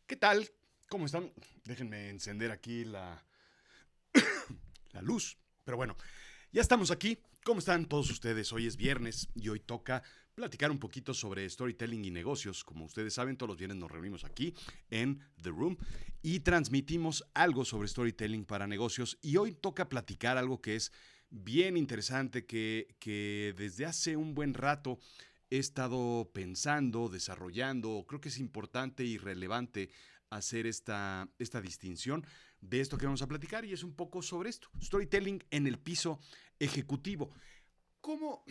¿Qué tal? ¿Cómo están? Déjenme encender aquí la luz. Pero bueno, ya estamos aquí. ¿Cómo están todos ustedes? Hoy es viernes y hoy toca platicar un poquito sobre storytelling y negocios. Como ustedes saben, todos los viernes nos reunimos aquí en The Room y transmitimos algo sobre storytelling para negocios. Y hoy toca platicar algo que es bien interesante, que desde hace un buen rato he estado pensando, desarrollando. Creo que es importante y relevante hacer esta distinción de esto que vamos a platicar, y es un poco sobre esto, storytelling en el piso ejecutivo. ¿Cómo?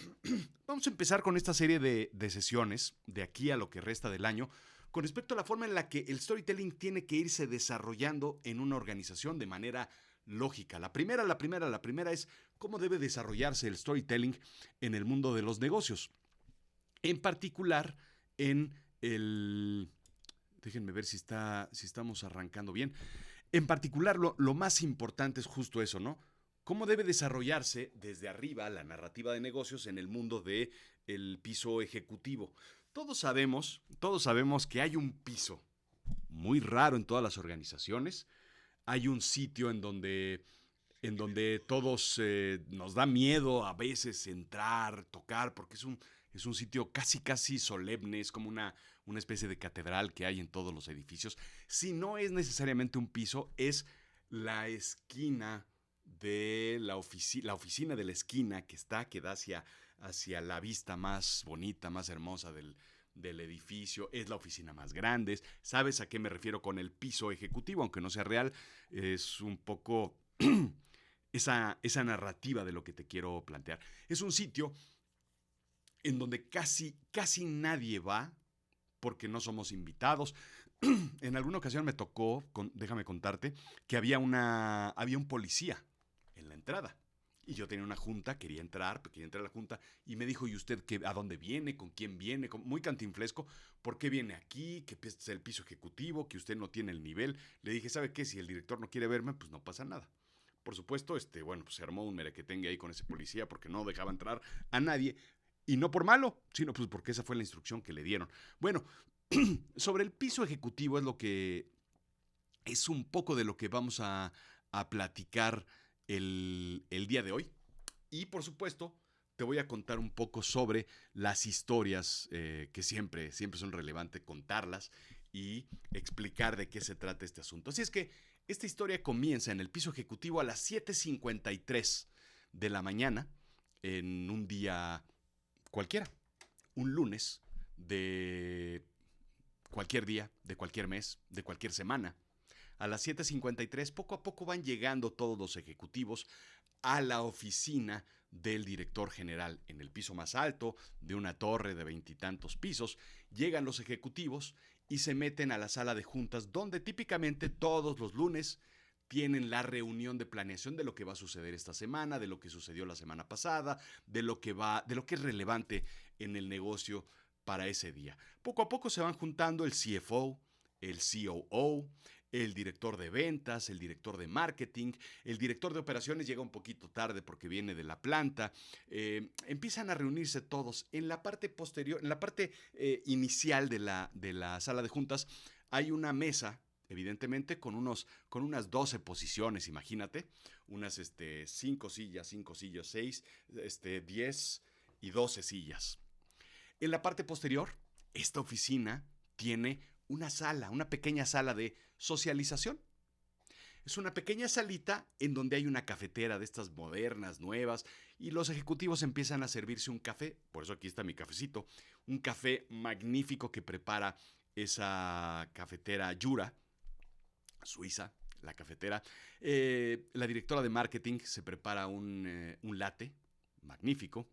Vamos a empezar con esta serie de sesiones de aquí a lo que resta del año con respecto a la forma en la que el storytelling tiene que irse desarrollando en una organización de manera lógica. La primera es cómo debe desarrollarse el storytelling en el mundo de los negocios. En particular, en el... Déjenme ver si estamos arrancando bien. En particular, lo más importante es justo eso, ¿no? ¿Cómo debe desarrollarse desde arriba la narrativa de negocios en el mundo del piso ejecutivo? Todos sabemos que hay un piso muy raro en todas las organizaciones. Hay un sitio en donde todos nos da miedo a veces entrar, tocar, porque es un sitio casi, casi solemne, es como una especie de catedral que hay en todos los edificios. Si no es necesariamente un piso, es la esquina de la oficina de la esquina que da hacia la vista más bonita, más hermosa del edificio, es la oficina más grande. ¿Sabes a qué me refiero con el piso ejecutivo? Aunque no sea real, es un poco esa narrativa de lo que te quiero plantear. Es un sitio en donde casi, casi nadie va porque no somos invitados. En alguna ocasión me tocó, déjame contarte, que había un policía en la entrada. Y yo tenía una junta, quería entrar a la junta, y me dijo: ¿y usted a dónde viene? ¿Con quién viene? Muy cantinflesco. ¿Por qué viene aquí? Que este es el piso ejecutivo, que usted no tiene el nivel. Le dije: ¿sabe qué? Si el director no quiere verme, pues no pasa nada. Por supuesto, bueno, pues se armó un merequetengue ahí con ese policía porque no dejaba entrar a nadie. Y no por malo, sino pues porque esa fue la instrucción que le dieron. Bueno, sobre el piso ejecutivo es un poco de lo que vamos a platicar el día de hoy. Y por supuesto, te voy a contar un poco sobre las historias que siempre son relevantes contarlas y explicar de qué se trata este asunto. Así es que esta historia comienza en el piso ejecutivo a las 7:53 de la mañana, en un día cualquiera, un lunes de cualquier día, de cualquier mes, de cualquier semana. A las 7:53 poco a poco van llegando todos los ejecutivos a la oficina del director general. En el piso más alto de una torre de veintitantos pisos, llegan los ejecutivos y se meten a la sala de juntas, donde típicamente todos los lunes tienen la reunión de planeación de lo que va a suceder esta semana, de lo que sucedió la semana pasada, de lo que es relevante en el negocio para ese día. Poco a poco se van juntando el CFO, el COO, el director de ventas, el director de marketing, el director de operaciones llega un poquito tarde porque viene de la planta. Empiezan a reunirse todos. En la parte posterior, en la parte inicial de la sala de juntas, hay una mesa, evidentemente, con unas 12 posiciones, imagínate, unas 5 sillas, 6, 10 y 12 sillas. En la parte posterior, esta oficina tiene una pequeña sala de socialización. Es una pequeña salita en donde hay una cafetera de estas modernas, nuevas, y los ejecutivos empiezan a servirse un café. Por eso aquí está mi cafecito. Un café magnífico que prepara esa cafetera Yura, suiza, la cafetera. La directora de marketing se prepara un latte magnífico.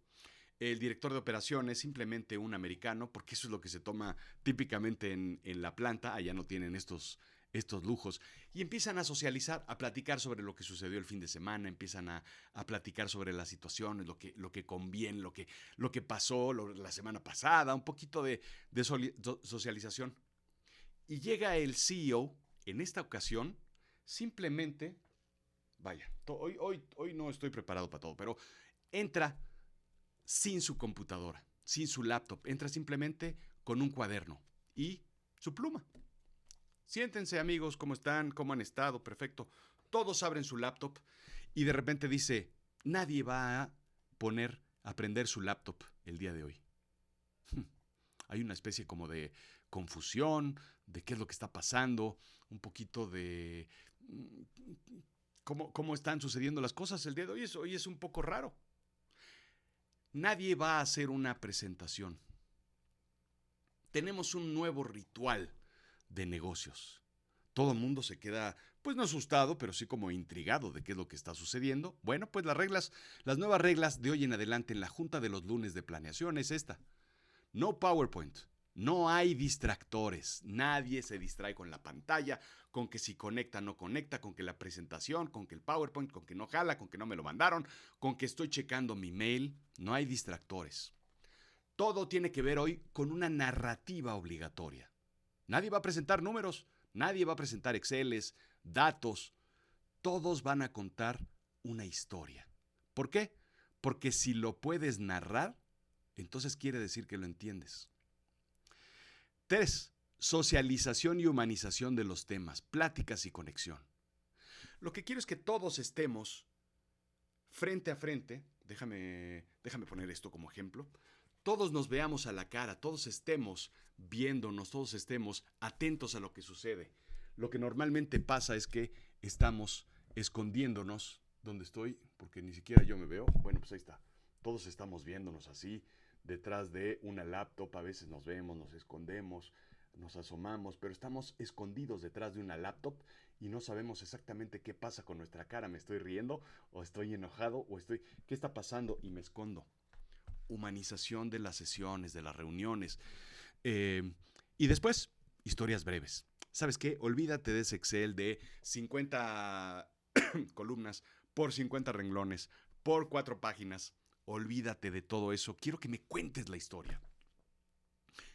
El director de operaciones, simplemente un americano, porque eso es lo que se toma típicamente en la planta. Allá no tienen estos lujos. Y empiezan a socializar, a platicar sobre lo que sucedió el fin de semana, empiezan a platicar sobre las situaciones, lo que conviene, lo que pasó la semana pasada, un poquito de socialización. Y llega el CEO, en esta ocasión, simplemente, vaya, hoy no estoy preparado para todo, pero entra sin su computadora, sin su laptop, entra simplemente con un cuaderno y su pluma. Siéntense amigos, ¿cómo están? ¿Cómo han estado? Perfecto. Todos abren su laptop y de repente dice, nadie va a prender su laptop el día de hoy. Hay una especie como de confusión de qué es lo que está pasando, un poquito de cómo están sucediendo las cosas el día de hoy. Hoy es un poco raro. Nadie va a hacer una presentación. Tenemos un nuevo ritual de negocios. Todo el mundo se queda, pues no asustado, pero sí como intrigado de qué es lo que está sucediendo. Bueno, pues las nuevas reglas de hoy en adelante en la junta de los lunes de planeación es esta. No PowerPoint. No hay distractores. Nadie se distrae con la pantalla, con que si conecta, no conecta, con que la presentación, con que el PowerPoint, con que no jala, con que no me lo mandaron, con que estoy checando mi mail. No hay distractores. Todo tiene que ver hoy con una narrativa obligatoria. Nadie va a presentar números, nadie va a presentar Exceles, datos. Todos van a contar una historia. ¿Por qué? Porque si lo puedes narrar, entonces quiere decir que lo entiendes. 3. Socialización y humanización de los temas, pláticas y conexión. Lo que quiero es que todos estemos frente a frente. Déjame poner esto como ejemplo. Todos nos veamos a la cara, todos estemos viéndonos, todos estemos atentos a lo que sucede. Lo que normalmente pasa es que estamos escondiéndonos. ¿Dónde estoy? Porque ni siquiera yo me veo. Bueno, pues ahí está. Todos estamos viéndonos así, detrás de una laptop. A veces nos vemos, nos escondemos, nos asomamos, pero estamos escondidos detrás de una laptop y no sabemos exactamente qué pasa con nuestra cara. ¿Me estoy riendo o estoy enojado o qué está pasando? Y me escondo. Humanización de las sesiones, de las reuniones. Y después, historias breves. ¿Sabes qué? Olvídate de ese Excel de 50 columnas por 50 renglones, por 4 páginas. Olvídate de todo eso. Quiero que me cuentes la historia.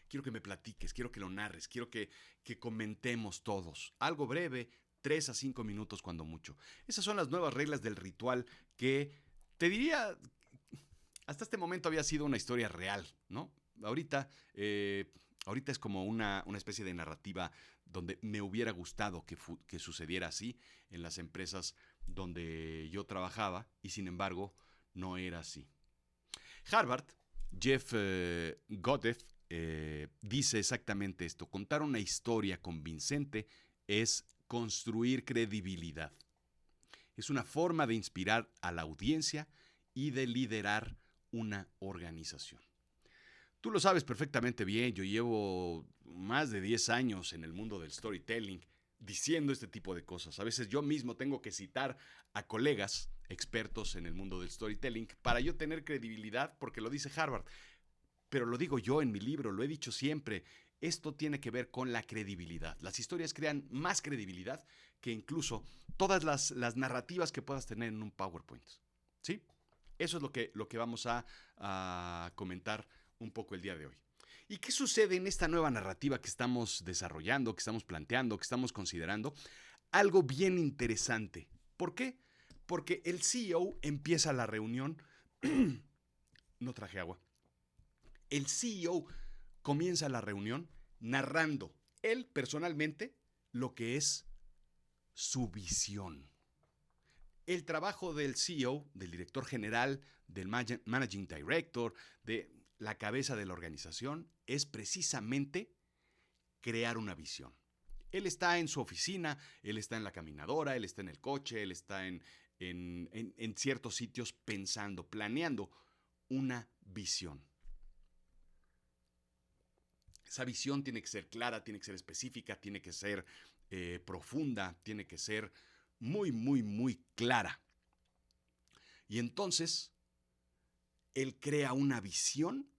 Quiero que me platiques, quiero que lo narres, quiero que comentemos todos. Algo breve, 3 a 5 minutos cuando mucho. Esas son las nuevas reglas del ritual que te diría, hasta este momento había sido una historia real, ¿no? Ahorita es como una especie de narrativa donde me hubiera gustado que sucediera así en las empresas donde yo trabajaba y sin embargo no era así. Harvard, Jeff Gottef, dice exactamente esto. Contar una historia convincente es construir credibilidad. Es una forma de inspirar a la audiencia y de liderar una organización. Tú lo sabes perfectamente bien, yo llevo más de 10 años en el mundo del storytelling diciendo este tipo de cosas. A veces yo mismo tengo que citar a colegas expertos en el mundo del storytelling para yo tener credibilidad, porque lo dice Harvard. Pero lo digo yo en mi libro, lo he dicho siempre, esto tiene que ver con la credibilidad. Las historias crean más credibilidad que incluso todas las narrativas que puedas tener en un PowerPoint. ¿Sí? Eso es lo que vamos a comentar un poco el día de hoy. ¿Y qué sucede en esta nueva narrativa que estamos desarrollando, que estamos planteando, que estamos considerando? Algo bien interesante. ¿Por qué? Porque el CEO empieza la reunión. No traje agua. El CEO comienza la reunión narrando él personalmente lo que es su visión. El trabajo del CEO, del director general, del managing director, de la cabeza de la organización, es precisamente crear una visión. Él está en su oficina, él está en la caminadora, él está en el coche, él está en ciertos sitios pensando, planeando una visión. Esa visión tiene que ser clara, tiene que ser específica, tiene que ser profunda, tiene que ser muy, muy, muy clara. Y entonces, él crea una visión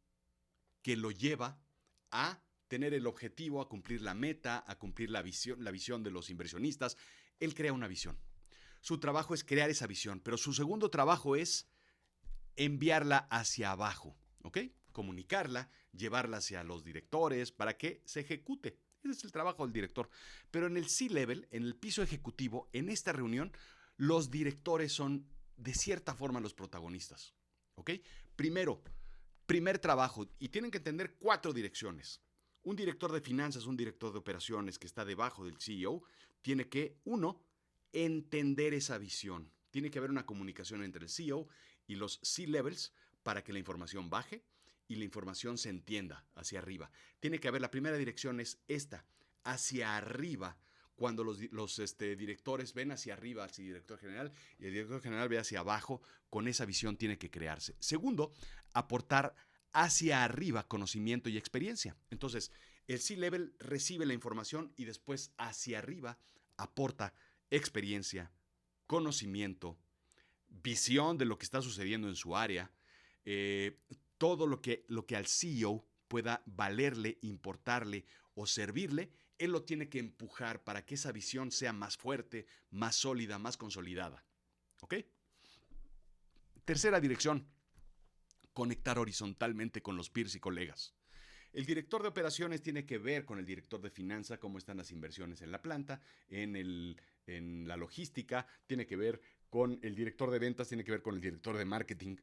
que lo lleva a tener el objetivo, a cumplir la meta, a cumplir la visión de los inversionistas. Él crea una visión. Su trabajo es crear esa visión, pero su segundo trabajo es enviarla hacia abajo, ¿ok? Comunicarla, llevarla hacia los directores para que se ejecute. Ese es el trabajo del director. Pero en el C-Level, en el piso ejecutivo, en esta reunión, los directores son de cierta forma los protagonistas, ¿ok? Primer trabajo, y tienen que entender 4 direcciones. Un director de finanzas, un director de operaciones que está debajo del CEO, tiene que, uno, entender esa visión. Tiene que haber una comunicación entre el CEO y los C-levels para que la información baje y la información se entienda hacia arriba. Tiene que haber, la primera dirección es esta, hacia arriba. Cuando los directores ven hacia arriba, hacia el director general, y el director general ve hacia abajo, con esa visión tiene que crearse. Segundo, aportar hacia arriba conocimiento y experiencia. Entonces, el C-Level recibe la información y después hacia arriba aporta experiencia, conocimiento, visión de lo que está sucediendo en su área, eh, todo lo que al CEO pueda valerle, importarle o servirle, él lo tiene que empujar para que esa visión sea más fuerte, más sólida, más consolidada. ¿Ok? Tercera dirección, conectar horizontalmente con los peers y colegas. El director de operaciones tiene que ver con el director de finanzas cómo están las inversiones en la planta, en la logística, tiene que ver con el director de ventas, tiene que ver con el director de marketing.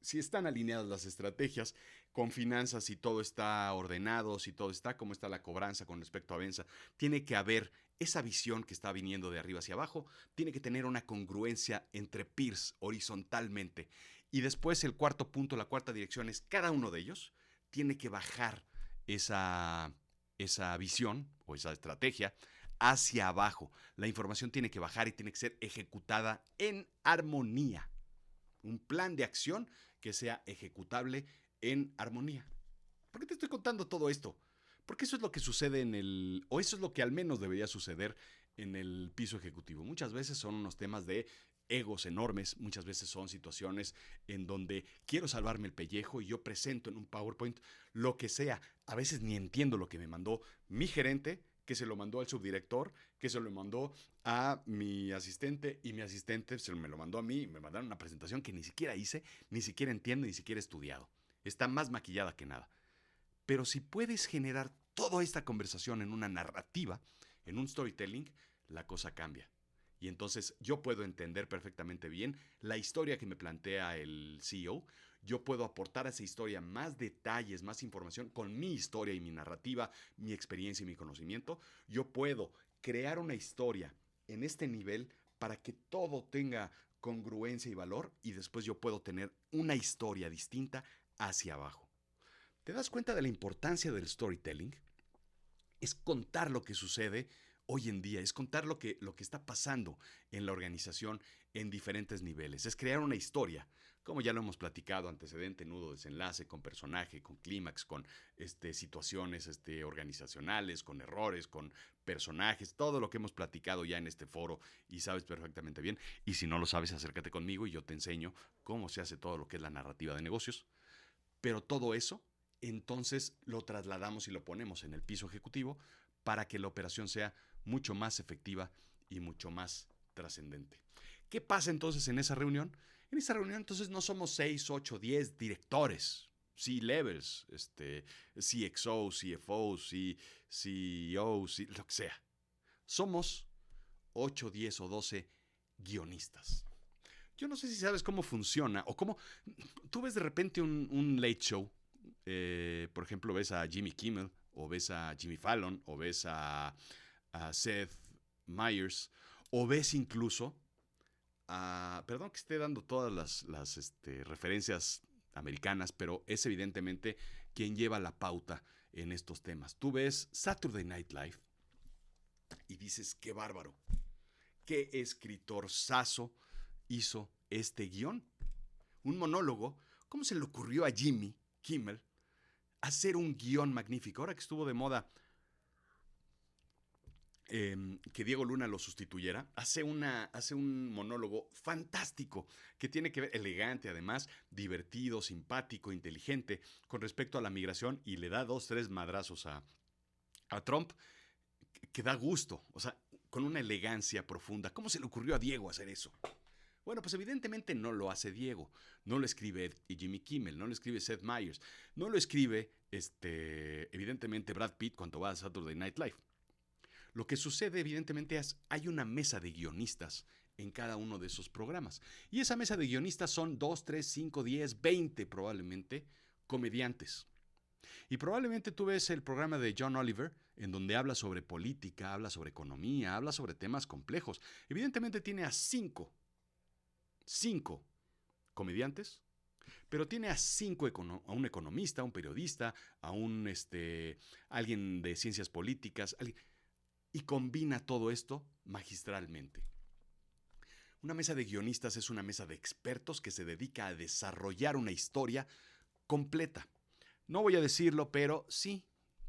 Si están alineadas las estrategias con finanzas, si todo está ordenado, si todo está, cómo está la cobranza con respecto a venza, tiene que haber esa visión que está viniendo de arriba hacia abajo, tiene que tener una congruencia entre peers horizontalmente. Y después el cuarto punto, la cuarta dirección es cada uno de ellos tiene que bajar esa, esa visión o esa estrategia hacia abajo. La información tiene que bajar y tiene que ser ejecutada en armonía. Un plan de acción que sea ejecutable en armonía. ¿Por qué te estoy contando todo esto? Porque eso es lo que sucede o eso es lo que al menos debería suceder en el piso ejecutivo. Muchas veces son unos temas de egos enormes, muchas veces son situaciones en donde quiero salvarme el pellejo y yo presento en un PowerPoint lo que sea. A veces ni entiendo lo que me mandó mi gerente, que se lo mandó al subdirector, que se lo mandó a mi asistente y mi asistente me lo mandó a mí. Me mandaron una presentación que ni siquiera hice, ni siquiera entiendo, ni siquiera he estudiado. Está más maquillada que nada. Pero si puedes generar toda esta conversación en una narrativa, en un storytelling, la cosa cambia. Y entonces yo puedo entender perfectamente bien la historia que me plantea el CEO. Yo puedo aportar a esa historia más detalles, más información con mi historia y mi narrativa, mi experiencia y mi conocimiento. Yo puedo crear una historia en este nivel para que todo tenga congruencia y valor y después yo puedo tener una historia distinta hacia abajo. ¿Te das cuenta de la importancia del storytelling? Es contar lo que sucede hoy en día, es contar lo que está pasando en la organización en diferentes niveles, es crear una historia, como ya lo hemos platicado, antecedente, nudo, desenlace, con personaje, con clímax, con situaciones organizacionales, con errores, con personajes, todo lo que hemos platicado ya en este foro y sabes perfectamente bien. Y si no lo sabes, acércate conmigo y yo te enseño cómo se hace todo lo que es la narrativa de negocios. Pero todo eso, entonces lo trasladamos y lo ponemos en el piso ejecutivo para que la operación sea mucho más efectiva y mucho más trascendente. ¿Qué pasa entonces en esa reunión? En esa reunión entonces no somos 6, 8, 10 directores, C-levels, CXO, CFO, CEO, lo que sea. Somos 8, 10 o 12 guionistas. Yo no sé si sabes cómo funciona o cómo. Tú ves de repente un late show. Por ejemplo, ves a Jimmy Kimmel, o ves a Jimmy Fallon, o ves a Seth Meyers, o ves incluso a. Perdón que esté dando todas las referencias americanas, pero es evidentemente quien lleva la pauta en estos temas. Tú ves Saturday Night Live y dices, qué bárbaro, qué escritor saso hizo este guión. Un monólogo. ¿Cómo se le ocurrió a Jimmy Kimmel hacer un guión magnífico? Ahora que estuvo de moda que Diego Luna lo sustituyera, hace un monólogo fantástico que tiene que ver, elegante además, divertido, simpático, inteligente, con respecto a la migración y le da 2, 3 madrazos a Trump que da gusto, o sea, con una elegancia profunda. ¿Cómo se le ocurrió a Diego hacer eso? Bueno, pues evidentemente no lo hace Diego, no lo escribe Jimmy Kimmel, no lo escribe Seth Meyers, no lo escribe evidentemente Brad Pitt cuando va a Saturday Night Live. Lo que sucede evidentemente es hay una mesa de guionistas en cada uno de esos programas. Y esa mesa de guionistas son 2, 3, 5, 10, 20 probablemente comediantes. Y probablemente tú ves el programa de John Oliver, en donde habla sobre política, habla sobre economía, habla sobre temas complejos. Evidentemente tiene a cinco comediantes, pero tiene a a un economista, a un periodista, a alguien de ciencias políticas, y combina todo esto magistralmente. Una mesa de guionistas es una mesa de expertos que se dedica a desarrollar una historia completa. No voy a decirlo, pero sí,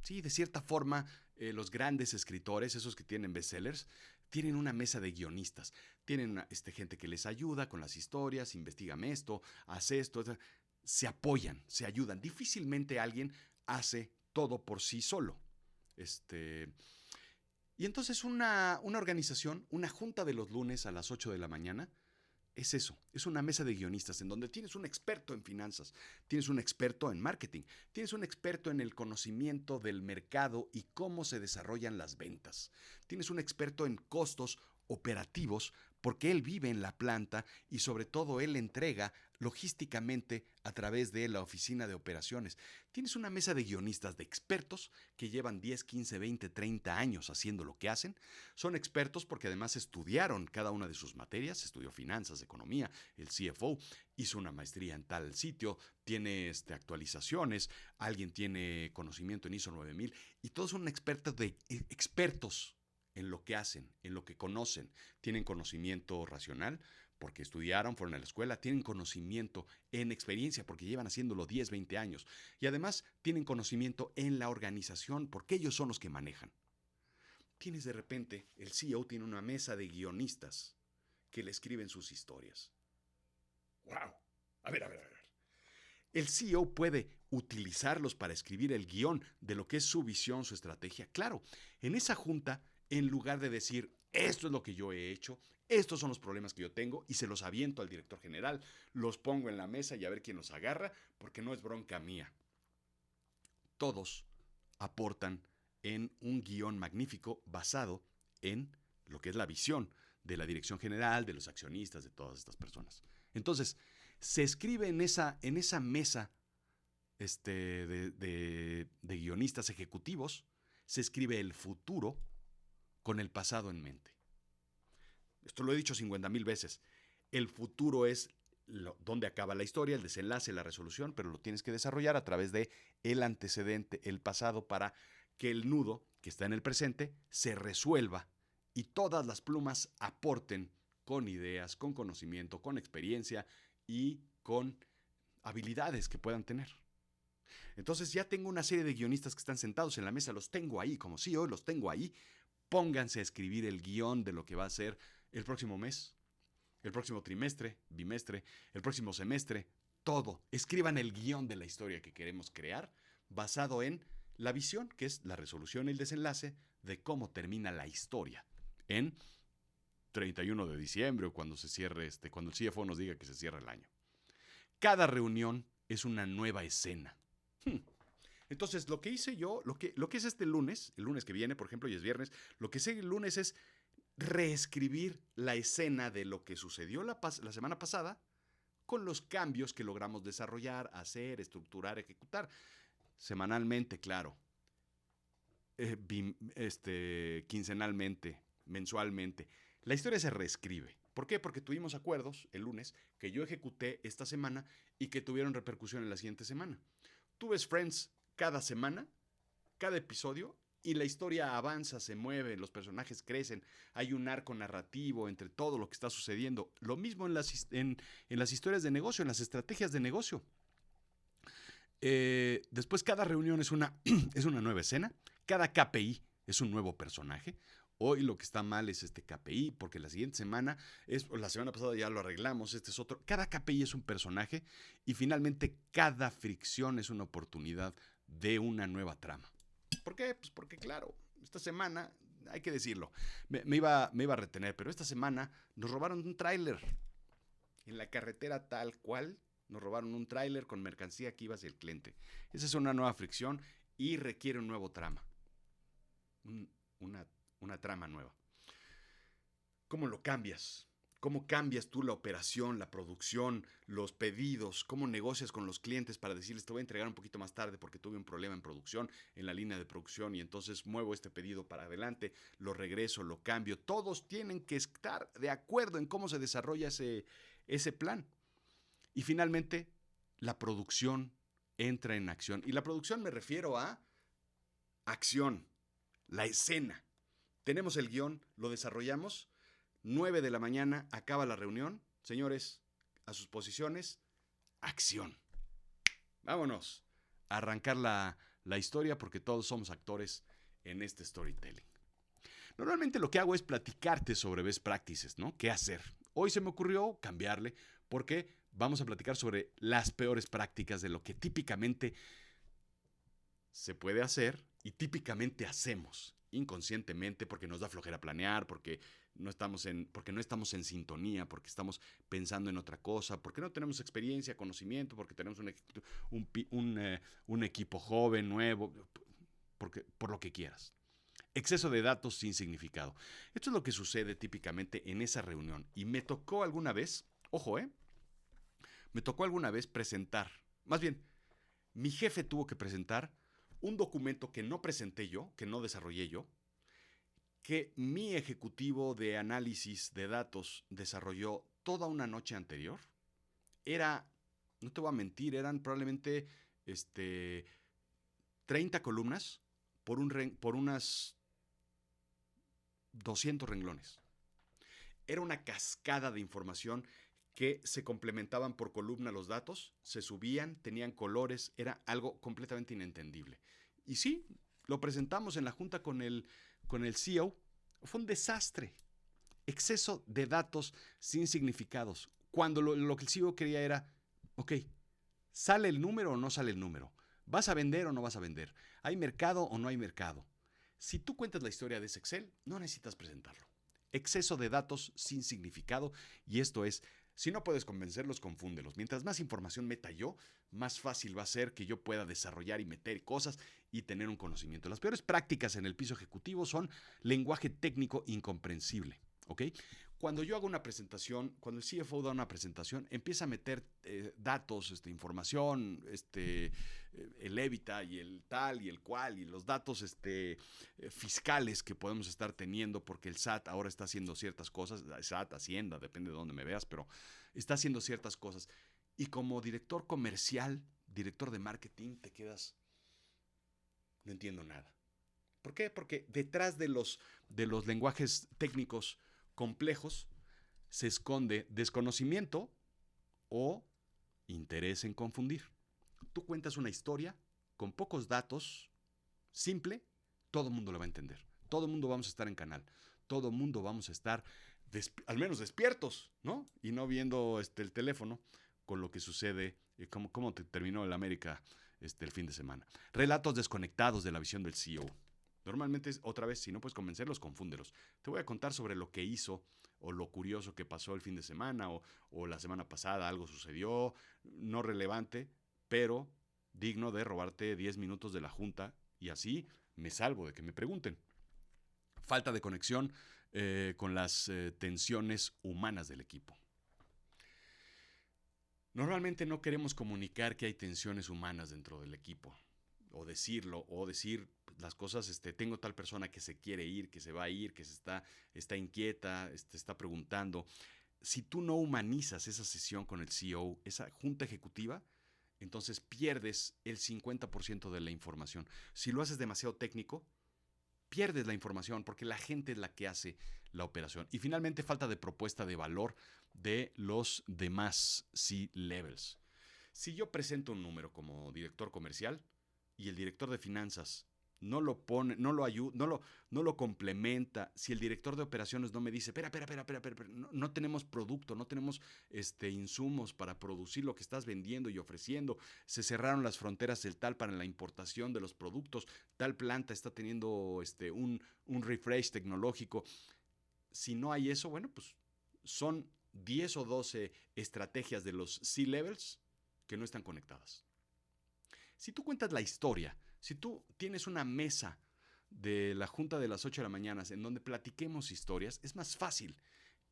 de cierta forma, los grandes escritores, esos que tienen bestsellers, tienen una mesa de guionistas. Tienen gente que les ayuda con las historias, investigame esto, haz esto, se apoyan, se ayudan. Difícilmente alguien hace todo por sí solo. Y entonces una organización, una junta de los lunes a las 8 de la mañana, es eso, es una mesa de guionistas en donde tienes un experto en finanzas, tienes un experto en marketing, tienes un experto en el conocimiento del mercado y cómo se desarrollan las ventas, tienes un experto en costos operativos porque él vive en la planta y sobre todo él entrega logísticamente a través de la oficina de operaciones. Tienes una mesa de guionistas de expertos que llevan 10, 15, 20, 30 años haciendo lo que hacen. Son expertos porque además estudiaron cada una de sus materias, estudió finanzas, economía, el CFO, hizo una maestría en tal sitio, tiene actualizaciones, alguien tiene conocimiento en ISO 9000 y todos son expertos en lo que hacen, en lo que conocen. Tienen conocimiento racional porque estudiaron, fueron a la escuela, tienen conocimiento en experiencia porque llevan haciéndolo 10, 20 años y además tienen conocimiento en la organización porque ellos son los que manejan. Tienes de repente, el CEO tiene una mesa de guionistas que le escriben sus historias. ¡Wow! A ver. El CEO puede utilizarlos para escribir el guión de lo que es su visión, su estrategia. Claro, en esa junta, en lugar de decir, esto es lo que yo he hecho, estos son los problemas que yo tengo, y se los aviento al director general, los pongo en la mesa y a ver quién los agarra, porque no es bronca mía. Todos aportan en un guión magnífico basado en lo que es la visión de la dirección general, de los accionistas, de todas estas personas. Entonces, se escribe en esa mesa de guionistas ejecutivos, se escribe el futuro con el pasado en mente. Esto lo he dicho 50,000 veces. El futuro es donde acaba la historia, el desenlace, la resolución, pero lo tienes que desarrollar a través de el antecedente, el pasado, para que el nudo que está en el presente se resuelva y todas las plumas aporten con ideas, con conocimiento, con experiencia y con habilidades que puedan tener. Entonces ya tengo una serie de guionistas que están sentados en la mesa, los tengo ahí, como CEO, los tengo ahí. Pónganse a escribir el guión de lo que va a ser el próximo mes, el próximo trimestre, bimestre, el próximo semestre, todo. Escriban el guión de la historia que queremos crear basado en la visión, que es la resolución y el desenlace de cómo termina la historia en 31 de diciembre o cuando se cierre cuando el CFO nos diga que se cierra el año. Cada reunión es una nueva escena. Entonces, lo que hice yo, lo que es el lunes que viene, por ejemplo, y es viernes, lo que hice el lunes es reescribir la escena de lo que sucedió la semana pasada con los cambios que logramos desarrollar, hacer, estructurar, ejecutar. Semanalmente, claro. Quincenalmente, mensualmente. La historia se reescribe. ¿Por qué? Porque tuvimos acuerdos el lunes que yo ejecuté esta semana y que tuvieron repercusión en la siguiente semana. Tú ves Friends cada semana, cada episodio, y la historia avanza, se mueve, los personajes crecen, hay un arco narrativo entre todo lo que está sucediendo. Lo mismo en las historias de negocio, en las estrategias de negocio. Después cada reunión es una, es una nueva escena, cada KPI es un nuevo personaje. Hoy lo que está mal es este KPI, porque la siguiente semana, la semana pasada ya lo arreglamos, este es otro. Cada KPI es un personaje y finalmente cada fricción es una oportunidad de una nueva trama. ¿Por qué? Pues porque claro, esta semana, hay que decirlo, me iba a retener, pero esta semana nos robaron un tráiler en la carretera tal cual. Nos robaron un tráiler con mercancía que iba hacia el cliente. Esa es una nueva fricción y requiere un nuevo trama. Una trama nueva. ¿Cómo lo cambias? ¿Cómo cambias tú la operación, la producción, los pedidos? ¿Cómo negocias con los clientes para decirles te voy a entregar un poquito más tarde porque tuve un problema en producción, en la línea de producción y entonces muevo este pedido para adelante, lo regreso, lo cambio? Todos tienen que estar de acuerdo en cómo se desarrolla ese plan. Y finalmente, la producción entra en acción. Y la producción me refiero a acción, la escena. Tenemos el guión, lo desarrollamos. 9 de la mañana, acaba la reunión. Señores, a sus posiciones, acción. Vámonos a arrancar la historia porque todos somos actores en este storytelling. Normalmente lo que hago es platicarte sobre best practices, ¿no? ¿Qué hacer? Hoy se me ocurrió cambiarle porque vamos a platicar sobre las peores prácticas de lo que típicamente se puede hacer y típicamente hacemos inconscientemente porque nos da flojera planear, porque no estamos en sintonía, porque estamos pensando en otra cosa, porque no tenemos experiencia, conocimiento, porque tenemos un equipo joven, nuevo, por lo que quieras. Exceso de datos sin significado. Esto es lo que sucede típicamente en esa reunión. Y me tocó alguna vez, ojo, me tocó alguna vez presentar, más bien, mi jefe tuvo que presentar un documento que no presenté yo, que no desarrollé yo, que mi ejecutivo de análisis de datos desarrolló toda una noche anterior. Era, no te voy a mentir, eran probablemente 30 columnas por unas 200 renglones. Era una cascada de información que se complementaban por columna los datos, se subían, tenían colores, era algo completamente inentendible. Y sí, lo presentamos en la junta con el CEO, fue un desastre. Exceso de datos sin significados. Cuando lo que el CEO quería era, ok, ¿sale el número o no sale el número? ¿Vas a vender o no vas a vender? ¿Hay mercado o no hay mercado? Si tú cuentas la historia de ese Excel, no necesitas presentarlo. Exceso de datos sin significado, y esto es, si no puedes convencerlos, confúndelos. Mientras más información meta yo, más fácil va a ser que yo pueda desarrollar y meter cosas y tener un conocimiento. Las peores prácticas en el piso ejecutivo son lenguaje técnico incomprensible. ¿Ok? Cuando yo hago una presentación, cuando el CFO da una presentación, empieza a meter datos, información, el EBITDA y el tal y el cual, y los datos fiscales que podemos estar teniendo, porque el SAT ahora está haciendo ciertas cosas, SAT, Hacienda, depende de dónde me veas, pero está haciendo ciertas cosas. Y como director comercial, director de marketing, te quedas, no entiendo nada. ¿Por qué? Porque detrás de los lenguajes técnicos complejos se esconde desconocimiento o interés en confundir. Tú cuentas una historia con pocos datos, simple, todo el mundo la va a entender. Todo el mundo vamos a estar en canal. Todo el mundo vamos a estar al menos despiertos, ¿no? Y no viendo el teléfono con lo que sucede, cómo terminó el América el fin de semana. Relatos desconectados de la visión del CEO. Normalmente, otra vez, si no puedes convencerlos, confúndelos. Te voy a contar sobre lo que hizo o lo curioso que pasó el fin de semana o la semana pasada, algo sucedió, no relevante, pero digno de robarte 10 minutos de la junta y así me salvo de que me pregunten. Falta de conexión con las tensiones humanas del equipo. Normalmente no queremos comunicar que hay tensiones humanas dentro del equipo. O decirlo, o decir las cosas, tengo tal persona que se quiere ir, que se va a ir, que está inquieta, está preguntando. Si tú no humanizas esa sesión con el CEO, esa junta ejecutiva, entonces pierdes el 50% de la información. Si lo haces demasiado técnico, pierdes la información porque la gente es la que hace la operación. Y finalmente, falta de propuesta de valor de los demás C-levels. Si yo presento un número como director comercial, y el director de finanzas no lo pone, no lo ayuda, no lo complementa, si el director de operaciones no me dice, espera, no tenemos producto, no tenemos insumos para producir lo que estás vendiendo y ofreciendo, se cerraron las fronteras del tal para la importación de los productos, tal planta está teniendo un refresh tecnológico. Si no hay eso, bueno, pues son 10 o 12 estrategias de los C-levels que no están conectadas. Si tú cuentas la historia, si tú tienes una mesa de la junta de las 8 de la mañana en donde platiquemos historias, es más fácil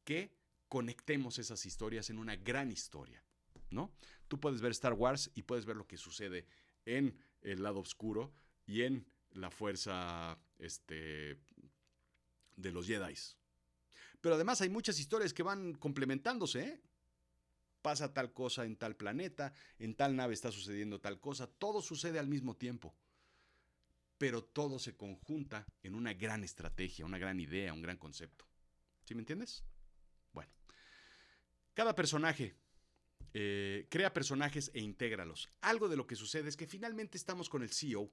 que conectemos esas historias en una gran historia, ¿no? Tú puedes ver Star Wars y puedes ver lo que sucede en el lado oscuro y en la fuerza de los Jedi. Pero además hay muchas historias que van complementándose, ¿eh? Pasa tal cosa en tal planeta, en tal nave está sucediendo tal cosa, todo sucede al mismo tiempo. Pero todo se conjunta en una gran estrategia, una gran idea, un gran concepto. ¿Sí me entiendes? Bueno, cada personaje crea personajes e intégralos. Algo de lo que sucede es que finalmente estamos con el CEO,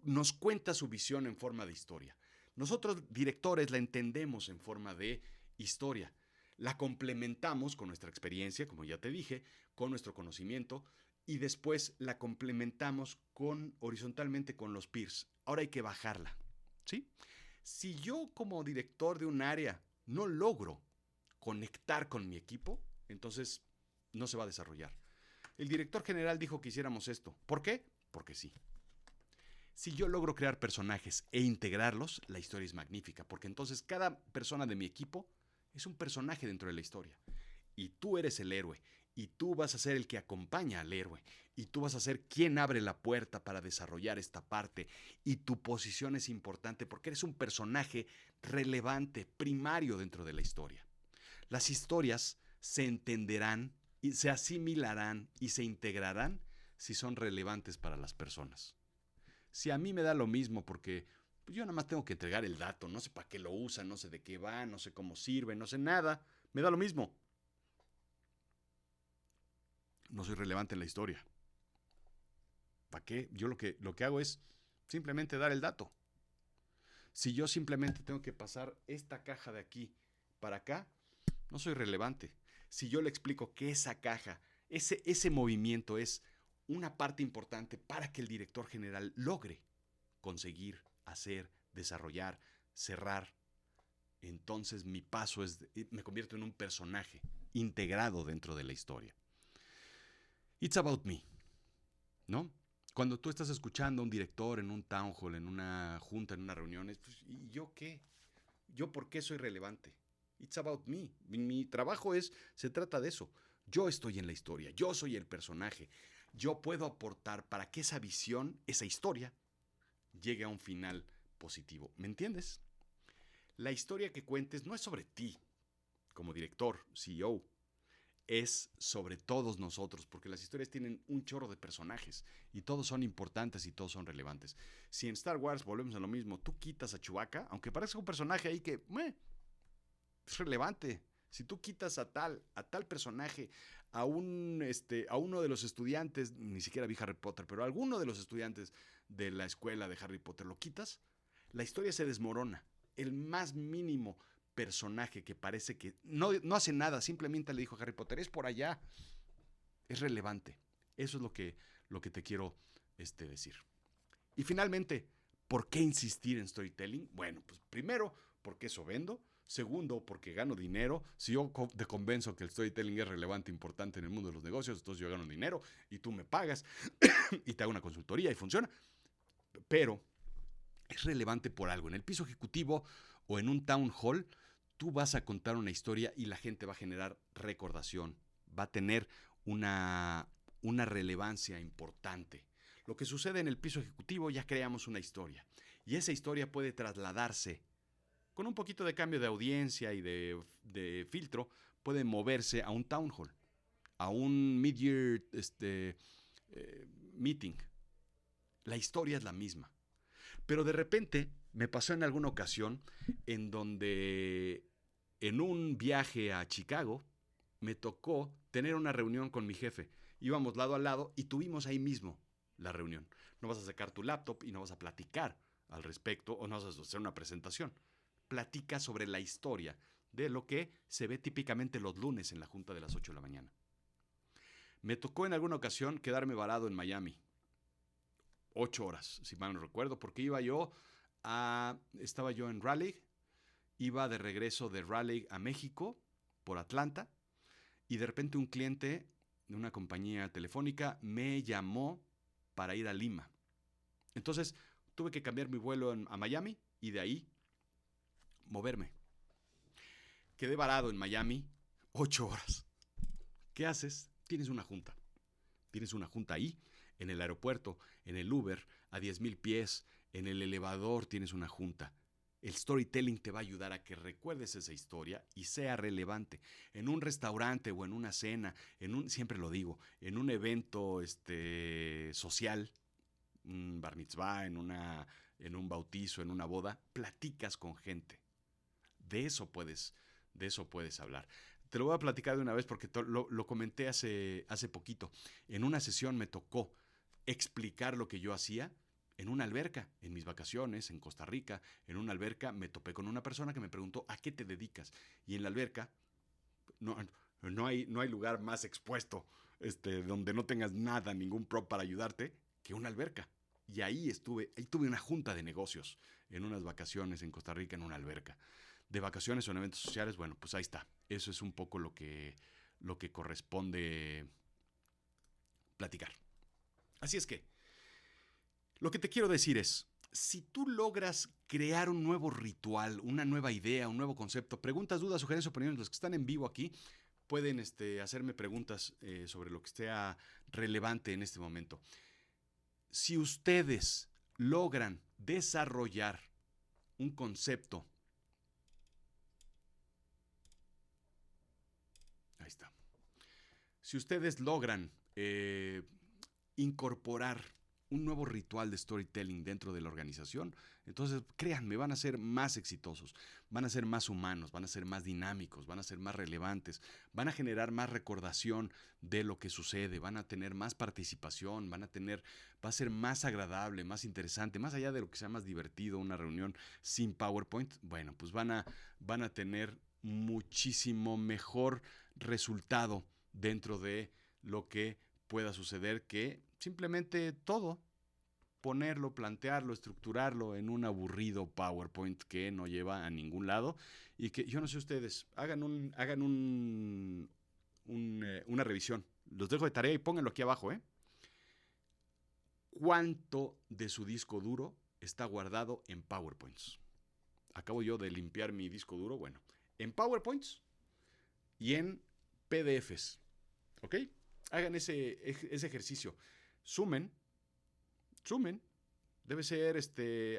nos cuenta su visión en forma de historia. Nosotros, directores, la entendemos en forma de historia. La complementamos con nuestra experiencia, como ya te dije, con nuestro conocimiento, y después la complementamos horizontalmente con los peers. Ahora hay que bajarla, ¿sí? Si yo como director de un área no logro conectar con mi equipo, entonces no se va a desarrollar. El director general dijo que hiciéramos esto. ¿Por qué? Porque sí. Si yo logro crear personajes e integrarlos, la historia es magnífica, porque entonces cada persona de mi equipo es un personaje dentro de la historia. Y tú eres el héroe, y tú vas a ser el que acompaña al héroe, y tú vas a ser quien abre la puerta para desarrollar esta parte, y tu posición es importante porque eres un personaje relevante, primario dentro de la historia. Las historias se entenderán y se asimilarán y se integrarán si son relevantes para las personas. Si a mí me da lo mismo porque pues yo nada más tengo que entregar el dato, no sé para qué lo usan, no sé de qué va, no sé cómo sirve, no sé nada, me da lo mismo. No soy relevante en la historia. ¿Para qué? Yo lo que hago es simplemente dar el dato. Si yo simplemente tengo que pasar esta caja de aquí para acá, no soy relevante. Si yo le explico que esa caja, ese movimiento es una parte importante para que el director general logre conseguir, hacer, desarrollar, cerrar, entonces mi paso me convierto en un personaje integrado dentro de la historia. It's about me, ¿no? Cuando tú estás escuchando a un director en un town hall, en una junta, en una reunión, pues, ¿y yo qué? ¿Yo por qué soy relevante? It's about me. Mi trabajo se trata de eso. Yo estoy en la historia, yo soy el personaje. Yo puedo aportar para que esa visión, esa historia, llegue a un final positivo. ¿Me entiendes? La historia que cuentes no es sobre ti, como director, CEO. Es sobre todos nosotros, porque las historias tienen un chorro de personajes y todos son importantes y todos son relevantes. Si en Star Wars volvemos a lo mismo, tú quitas a Chewbacca, aunque parezca un personaje ahí que es relevante. Si tú quitas a tal personaje, a uno de los estudiantes, ni siquiera vi Harry Potter, pero a alguno de los estudiantes de la escuela de Harry Potter lo quitas, la historia se desmorona. El más mínimo personaje que parece que no hace nada, simplemente le dijo a Harry Potter, es por allá, es relevante. Eso es lo que te quiero decir. Y finalmente, ¿por qué insistir en storytelling? Bueno, pues primero, porque eso vendo. Segundo, porque gano dinero. Si yo te convenzo que el storytelling es relevante, importante en el mundo de los negocios, entonces yo gano dinero y tú me pagas y te hago una consultoría y funciona. Pero es relevante por algo. En el piso ejecutivo o en un town hall, tú vas a contar una historia y la gente va a generar recordación. Va a tener una relevancia importante. Lo que sucede en el piso ejecutivo, ya creamos una historia. Y esa historia puede trasladarse con un poquito de cambio de audiencia y de filtro, puede moverse a un town hall, a un mid-year meeting. La historia es la misma. Pero de repente me pasó en alguna ocasión en donde en un viaje a Chicago me tocó tener una reunión con mi jefe. Íbamos lado a lado y tuvimos ahí mismo la reunión. No vas a sacar tu laptop y no vas a platicar al respecto o no vas a hacer una presentación. Platica sobre la historia de lo que se ve típicamente los lunes en la junta de las 8 de la mañana. Me tocó en alguna ocasión quedarme varado en Miami. 8 horas, si mal no recuerdo, porque estaba yo en Raleigh, iba de regreso de Raleigh a México por Atlanta y de repente un cliente de una compañía telefónica me llamó para ir a Lima. Entonces tuve que cambiar mi vuelo a Miami y de ahí moverme. Quedé varado en Miami 8 horas. ¿Qué haces? Tienes una junta. Tienes una junta ahí, en el aeropuerto, en el Uber, a 10,000 pies, en el elevador tienes una junta. El storytelling te va a ayudar a que recuerdes esa historia y sea relevante. En un restaurante o en una cena, siempre lo digo, en un evento social, un bar mitzvah, en un bautizo, en una boda, platicas con gente. De eso puedes, de eso puedes hablar. Te lo voy a platicar de una vez porque lo comenté hace poquito. En una sesión me tocó explicar lo que yo hacía en una alberca, en mis vacaciones, en Costa Rica. En una alberca me topé con una persona que me preguntó, ¿a qué te dedicas? Y en la alberca no, no hay lugar más expuesto donde no tengas nada, ningún prop para ayudarte, que una alberca. Y ahí tuve una junta de negocios en unas vacaciones en Costa Rica en una alberca. De vacaciones o en eventos sociales, bueno, pues ahí está. Eso es un poco lo que corresponde platicar. Así es que, lo que te quiero decir es, si tú logras crear un nuevo ritual, una nueva idea, un nuevo concepto, preguntas, dudas, sugerencias, opiniones, los que están en vivo aquí, pueden hacerme preguntas sobre lo que sea relevante en este momento. Si ustedes logran desarrollar un concepto, ahí está. Si ustedes logran incorporar un nuevo ritual de storytelling dentro de la organización, entonces créanme, van a ser más exitosos, van a ser más humanos, van a ser más dinámicos, van a ser más relevantes, van a generar más recordación de lo que sucede, van a tener más participación, va a ser más agradable, más interesante, más allá de lo que sea más divertido, una reunión sin PowerPoint, bueno, pues van a tener muchísimo mejor resultado dentro de lo que pueda suceder que simplemente todo, ponerlo, plantearlo, estructurarlo en un aburrido PowerPoint que no lleva a ningún lado y que, yo no sé ustedes, una revisión. Los dejo de tarea y pónganlo aquí abajo, ¿eh? ¿Cuánto de su disco duro está guardado en PowerPoints? Acabo yo de limpiar mi disco duro, bueno, en PowerPoints y en PDFs, ¿ok? Hagan ese ejercicio. Sumen. Debe ser,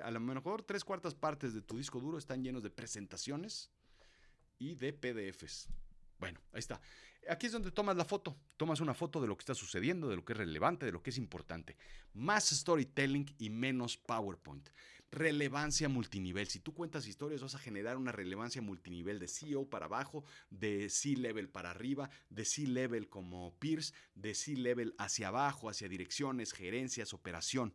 a lo mejor 3/4 partes de tu disco duro están llenos de presentaciones y de PDFs. Bueno, ahí está. Aquí es donde tomas la foto. Tomas una foto de lo que está sucediendo, de lo que es relevante, de lo que es importante. Más storytelling y menos PowerPoint. Relevancia multinivel. Si tú cuentas historias, vas a generar una relevancia multinivel de CEO para abajo, de C-level para arriba, de C-level como peers, de C-level hacia abajo, hacia direcciones, gerencias, operación.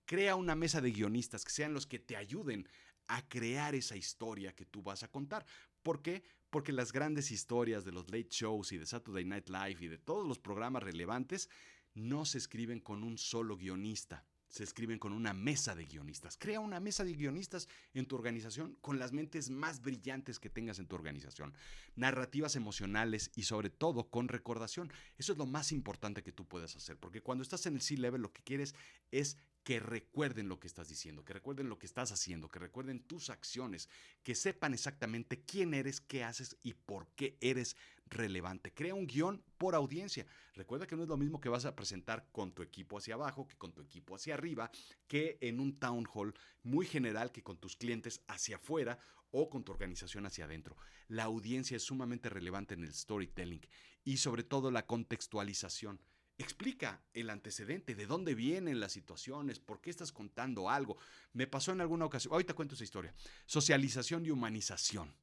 Crea una mesa de guionistas que sean los que te ayuden a crear esa historia que tú vas a contar. ¿Por qué? Porque las grandes historias de los late shows y de Saturday Night Live y de todos los programas relevantes no se escriben con un solo guionista. Se escriben con una mesa de guionistas. Crea una mesa de guionistas en tu organización con las mentes más brillantes que tengas en tu organización. Narrativas emocionales y sobre todo con recordación. Eso es lo más importante que tú puedes hacer. Porque cuando estás en el C-Level lo que quieres es que recuerden lo que estás diciendo, que recuerden lo que estás haciendo, que recuerden tus acciones, que sepan exactamente quién eres, qué haces y por qué eres relevante. Crea un guión por audiencia. Recuerda que no es lo mismo que vas a presentar con tu equipo hacia abajo, que con tu equipo hacia arriba, que en un town hall muy general, que con tus clientes hacia afuera o con tu organización hacia adentro. La audiencia es sumamente relevante en el storytelling y sobre todo la contextualización. Explica el antecedente, de dónde vienen las situaciones, por qué estás contando algo. Me pasó en alguna ocasión, ahorita cuento esa historia. Socialización y humanización.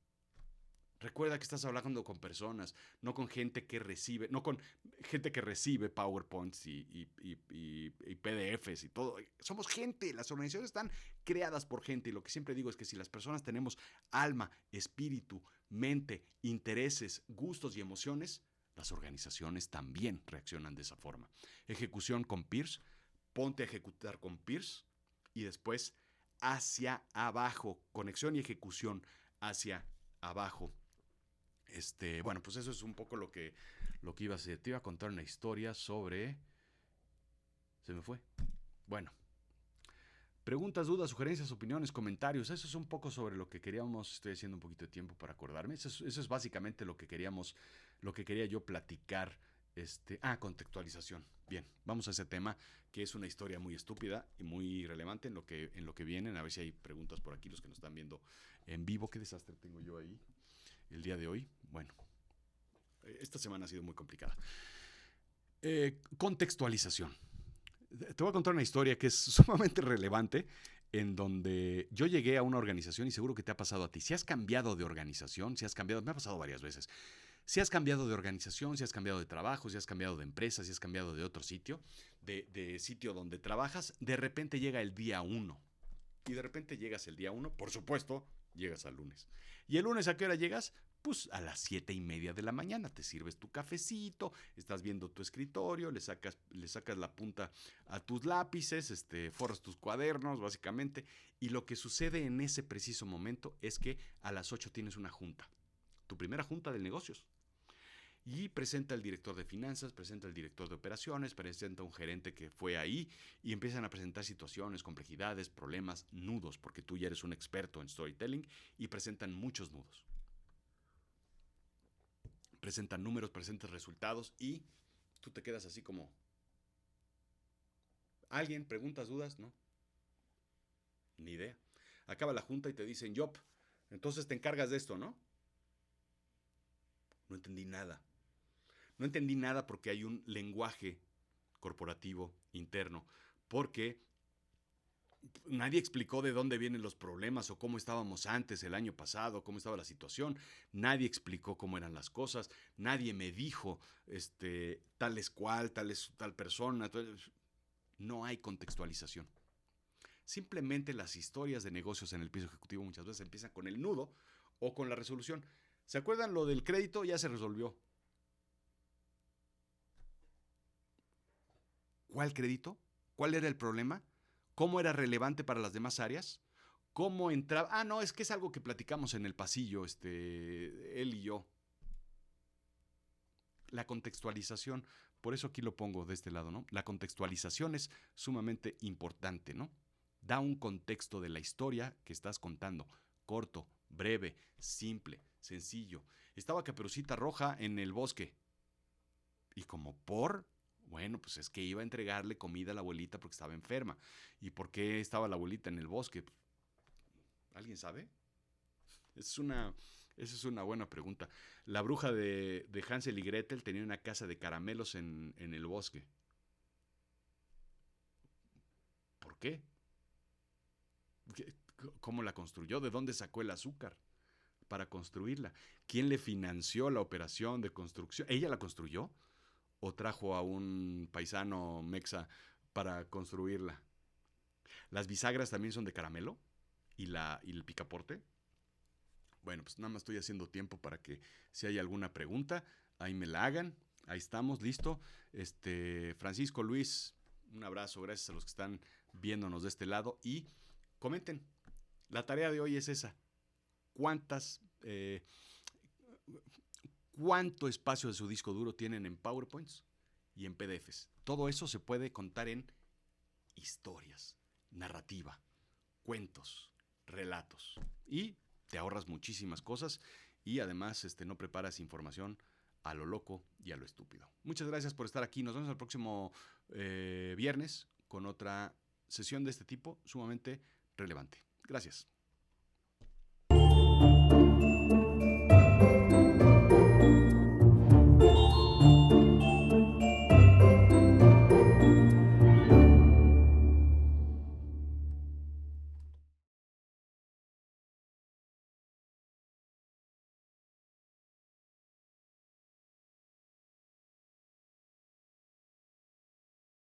Recuerda que estás hablando con personas, no con gente que recibe, no con gente que recibe PowerPoints y PDFs y todo. Somos gente, las organizaciones están creadas por gente y lo que siempre digo es que si las personas tenemos alma, espíritu, mente, intereses, gustos y emociones, las organizaciones también reaccionan de esa forma. Ejecución con peers, ponte a ejecutar con peers y después hacia abajo, conexión y ejecución hacia abajo. Bueno, pues eso es un poco lo que iba a hacer. Te iba a contar una historia sobre... Se me fue. Bueno, Preguntas, dudas, sugerencias, opiniones, comentarios. Eso es un poco sobre lo que queríamos. Estoy haciendo un poquito de tiempo para acordarme. Eso es básicamente lo que quería yo platicar. Contextualización. Bien, vamos a ese tema, que es una historia muy estúpida y muy relevante en lo que vienen. A ver si hay preguntas por aquí, los que nos están viendo en vivo. ¿Qué desastre tengo yo ahí el día de hoy? Bueno, esta semana ha sido muy complicada. Contextualización. Te voy a contar una historia que es sumamente relevante, en donde yo llegué a una organización y seguro que te ha pasado a ti. Si has cambiado de organización, me ha pasado varias veces. Si has cambiado de organización, si has cambiado de trabajo, si has cambiado de empresa, si has cambiado de otro sitio, de sitio donde trabajas, de repente llega el día 1. Y de repente llegas el día 1, por supuesto, llegas al lunes. ¿Y el lunes a qué hora llegas? Pues a las 7:30 de la mañana. Te sirves tu cafecito, estás viendo tu escritorio, le sacas la punta a tus lápices, forras tus cuadernos, básicamente. Y lo que sucede en ese preciso momento es que a las 8 tienes una junta. Tu primera junta de negocios. Y presenta el director de finanzas, presenta el director de operaciones, presenta un gerente que fue ahí y empiezan a presentar situaciones, complejidades, problemas, nudos, porque tú ya eres un experto en storytelling y presentan muchos nudos. Presentan números, presentan resultados y tú te quedas así como... ¿Alguien? ¿Preguntas, dudas? No. Ni idea. Acaba la junta y te dicen, Yop, entonces te encargas de esto, ¿no? No entendí nada. No entendí nada porque hay un lenguaje corporativo interno, porque nadie explicó de dónde vienen los problemas o cómo estábamos antes el año pasado, cómo estaba la situación, nadie explicó cómo eran las cosas, nadie me dijo tal es cual, tal persona, no hay contextualización. Simplemente las historias de negocios en el piso ejecutivo muchas veces empiezan con el nudo o con la resolución. ¿Se acuerdan lo del crédito? Ya se resolvió. ¿Cuál crédito? ¿Cuál era el problema? ¿Cómo era relevante para las demás áreas? ¿Cómo entraba? Ah, no, es que es algo que platicamos en el pasillo, él y yo. La contextualización, por eso aquí lo pongo de este lado, ¿no? La contextualización es sumamente importante, ¿no? Da un contexto de la historia que estás contando, corto, breve, simple, sencillo. Estaba Caperucita Roja en el bosque y bueno, pues es que iba a entregarle comida a la abuelita porque estaba enferma. ¿Y por qué estaba la abuelita en el bosque? ¿Alguien sabe? Esa es una buena pregunta. La bruja de Hansel y Gretel tenía una casa de caramelos en el bosque. ¿Por qué? ¿Cómo la construyó? ¿De dónde sacó el azúcar para construirla? ¿Quién le financió la operación de construcción? ¿Ella la construyó? ¿O trajo a un paisano mexa para construirla? ¿Las bisagras también son de caramelo? ¿Y el picaporte? Bueno, pues nada más estoy haciendo tiempo para que si hay alguna pregunta, ahí me la hagan. Ahí estamos, listo. Francisco, Luis, un abrazo, gracias a los que están viéndonos de este lado y comenten. La tarea de hoy es esa. ¿Cuántas, cuánto espacio de su disco duro tienen en PowerPoints y en PDFs? Todo eso se puede contar en historias, narrativa, cuentos, relatos. Y te ahorras muchísimas cosas y además no preparas información a lo loco y a lo estúpido. Muchas gracias por estar aquí. Nos vemos el próximo viernes con otra sesión de este tipo sumamente relevante. Gracias.